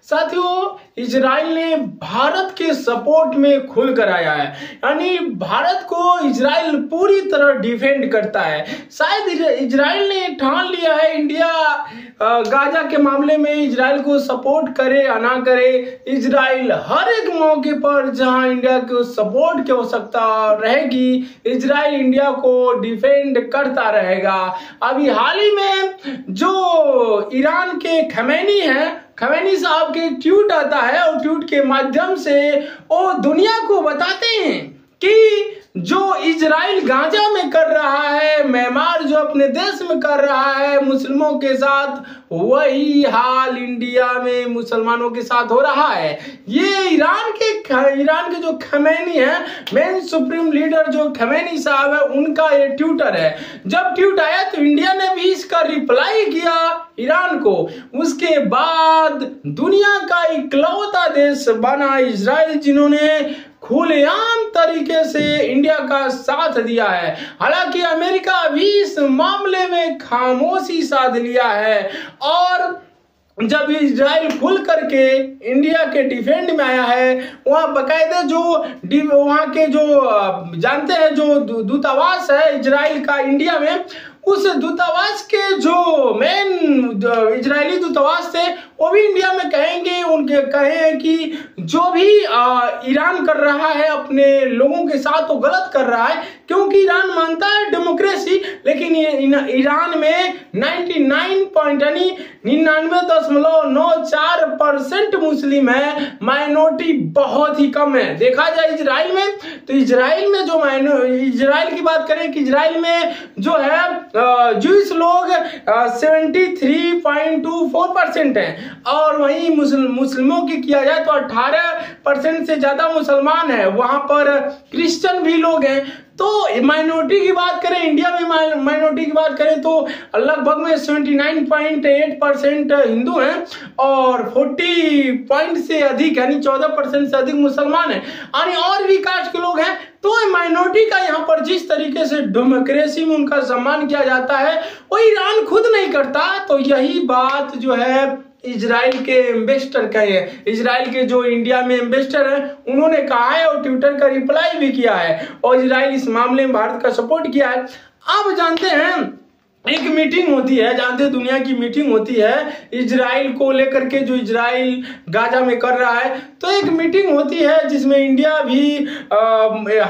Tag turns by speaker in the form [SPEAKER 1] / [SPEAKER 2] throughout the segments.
[SPEAKER 1] साथियों, इजराइल ने भारत के सपोर्ट में खुल कर आया है, यानी भारत को इजराइल पूरी तरह डिफेंड करता है। शायद इजराइल ने ठान लिया है इंडिया गाजा के मामले में इजराइल को सपोर्ट करे या ना करे, इजराइल हर एक मौके पर जहां इंडिया को सपोर्ट की आवश्यकता रहेगी, इजराइल इंडिया को डिफेंड करता रहेगा। अभी हाल ही में जो ईरान के खमैनी साहब के ट्वीट आता है और ट्वीट के माध्यम से वो दुनिया को बताते हैं कि जो इजराइल गाजा में कर रहा है, म्यांमार जो अपने देश में कर रहा है मुस्लिमों के साथ, वही हाल इंडिया में मुसलमानों के साथ हो रहा है। ये ईरान के जो खमैनी है, मेन सुप्रीम लीडर जो खमैनी साहब है, उनका ये ट्विटर है। जब ट्वीट आया तो इंडिया ने भी इसका रिप्लाई किया ईरान को। उसके बाद दुनिया का इकलौता देश बना इजराइल, जिन्होंने खुलेआम तरीके से इंडिया का साथ दिया है। हालांकि अमेरिका भी इस मामले में खामोशी साध लिया है और जब इजराइल खुल करके इंडिया के डिफेंड में आया है, वहां बकायदे जो वहां के जो जानते हैं जो दूतावास है इजराइल का इंडिया में, उस दूतावास के जो मेन इजरायली दूतावास थे वो भी इंडिया में उनके कहे कि जो भी ईरान कर रहा है अपने लोगों के साथ वो गलत कर रहा है, क्योंकि ईरान मानता है डेमोक्रेसी, लेकिन ईरान में 99.94% मुस्लिम है, माइनॉरिटी बहुत ही कम है। देखा जाए इजराइल में, तो इजराइल में जो इजराइल की बात करें कि इजराइल में जो है ज्यूइश लोग 73.24% हैं और वहीं मुस्लिमों की किया जाए तो 18% से ज्यादा मुसलमान है, वहां पर क्रिश्चियन भी लोग हैं। तो माइनॉरिटी की बात करें, इंडिया में माइनॉरिटी की बात करें तो लगभग में 79.8% हिंदू हैं और 40 पॉइंट से अधिक यानी 14% से अधिक मुसलमान हैं, यानी और भी कास्ट के लोग हैं। तो माइनॉरिटी का यहाँ पर जिस तरीके से डेमोक्रेसी में उनका सम्मान किया जाता है वो ईरान खुद नहीं करता। तो यही बात जो है इजराइल के एम्बेसडर कहे हैं, इजराइल के जो इंडिया में एम्बेसडर है उन्होंने कहा है और ट्विटर का रिप्लाई भी किया है और इजराइल इस मामले में भारत का सपोर्ट किया है। आप जानते हैं एक मीटिंग होती है, जानते हैं दुनिया की मीटिंग होती है इजराइल को लेकर के, जो इजराइल गाजा में कर रहा है, तो एक मीटिंग होती है जिसमें इंडिया भी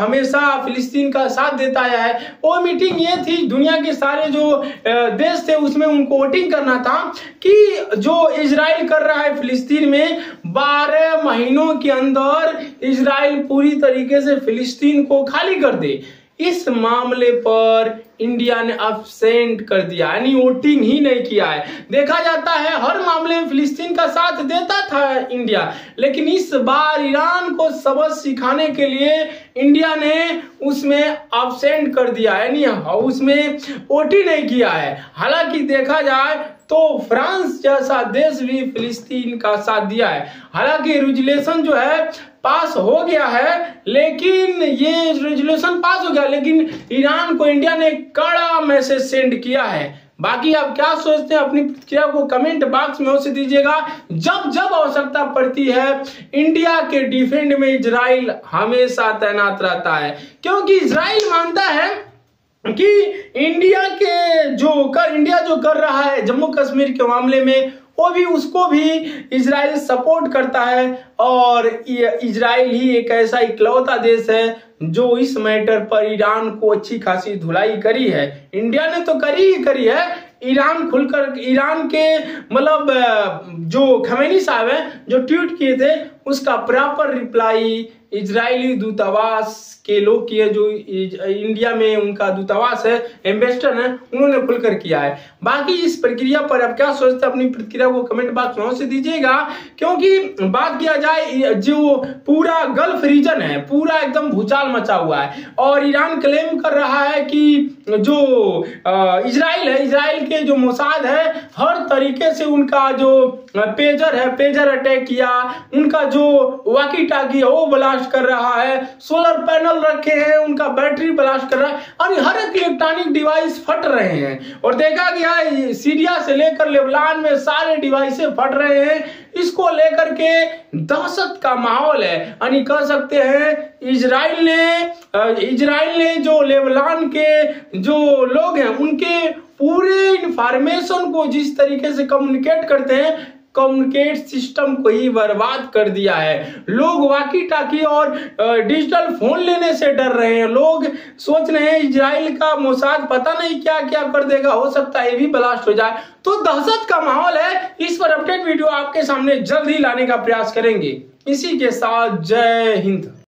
[SPEAKER 1] हमेशा फिलिस्तीन का साथ देता है। वो मीटिंग ये थी, दुनिया के सारे जो देश थे उसमें उनको वोटिंग करना था कि जो इजराइल कर रहा है फिलिस्तीन में 12 महीनों के अंदर इजराइल पूरी तरीके से फिलिस्तीन को खाली कर दे। इस मामले पर इंडिया ने अब्सेंट कर दिया, यानी वोटिंग ही नहीं किया है। देखा जाता है हर मामले में फिलिस्तीन का साथ देता था इंडिया, लेकिन इस बार ईरान को सबक सिखाने के लिए इंडिया ने उसमें अब्सेंट कर दिया, यानी उसमें वोट ही नहीं किया है। हालांकि देखा जाए तो फ्रांस जैसा देश भी फिलिस्तीन का साथ दिया है। हालांकि रेजोल्यूशन जो है पास हो गया है, लेकिन ये रेजोल्यूशन पास हो गया, लेकिन ईरान को इंडिया ने कड़ा मैसेज सेंड किया है। बाकी आप क्या सोचते हैं अपनी प्रतिक्रिया को कमेंट बॉक्स में अवश्य दीजिएगा। जब जब आवश्यकता पड़ती है इंडिया के डिफेंड में इजराइल हमेशा तैनात रहता है, क्योंकि इजराइल मानता है कि इंडिया जो कर रहा है जम्मू कश्मीर के मामले में, वो भी उसको भी इजराइल सपोर्ट करता है और इजराइल ही एक ऐसा इकलौता देश है जो इस मैटर पर ईरान को अच्छी खासी धुलाई करी है। इंडिया ने तो करी है, ईरान खुलकर ईरान के मतलब जो खमैनी साहब हैं जो ट्वीट किए थे उसका प्रॉपर रिप्लाई इजरायली दूतावास के लोग किए, जो इंडिया में उनका दूतावास है, एम्बेसडर है, उन्होंने खुलकर किया है। बाकी इस प्रक्रिया पर आप क्या सोचते हैं अपनी प्रतिक्रिया को कमेंट बॉक्स में अवश्य दीजिएगा, क्योंकि बात किया जाए जो पूरा गल्फ रीजन है पूरा एकदम भूचाल मचा हुआ है और ईरान क्लेम कर रहा है कि जो इजराइल है, इजराइल के जो मोसाद है हर तरीके से उनका जो पेजर अटैक किया, उनका जो वॉकी टॉकी है वो ब्लास्ट कर रहा है, सोलर पैनल रखे हैं उनका बैटरी ब्लास्ट कर रहा है और हर एक इलेक्ट्रॉनिक डिवाइस फट रहे हैं। और देखा गया सीरिया से लेकर लेबनान में सारे डिवाइसें फट रहे हैं। इसको लेकर के दहशत का माहौल है। यानी कह सकते हैं इजराइल ने जो लेबनान के जो लोग हैं उनके पूरे इंफॉर्मेशन को जिस तरीके से कम्युनिकेट करते हैं, कम्युनिकेट सिस्टम को ही बर्बाद कर दिया है। लोग वॉकी टाकी और डिजिटल फोन लेने से डर रहे हैं। लोग सोच रहे हैं इजराइल का मोसाद पता नहीं क्या क्या कर देगा, हो सकता है ये भी ब्लास्ट हो जाए। तो दहशत का माहौल है। इस पर अपडेट वीडियो आपके सामने जल्द ही लाने का प्रयास करेंगे। इसी के साथ जय हिंद।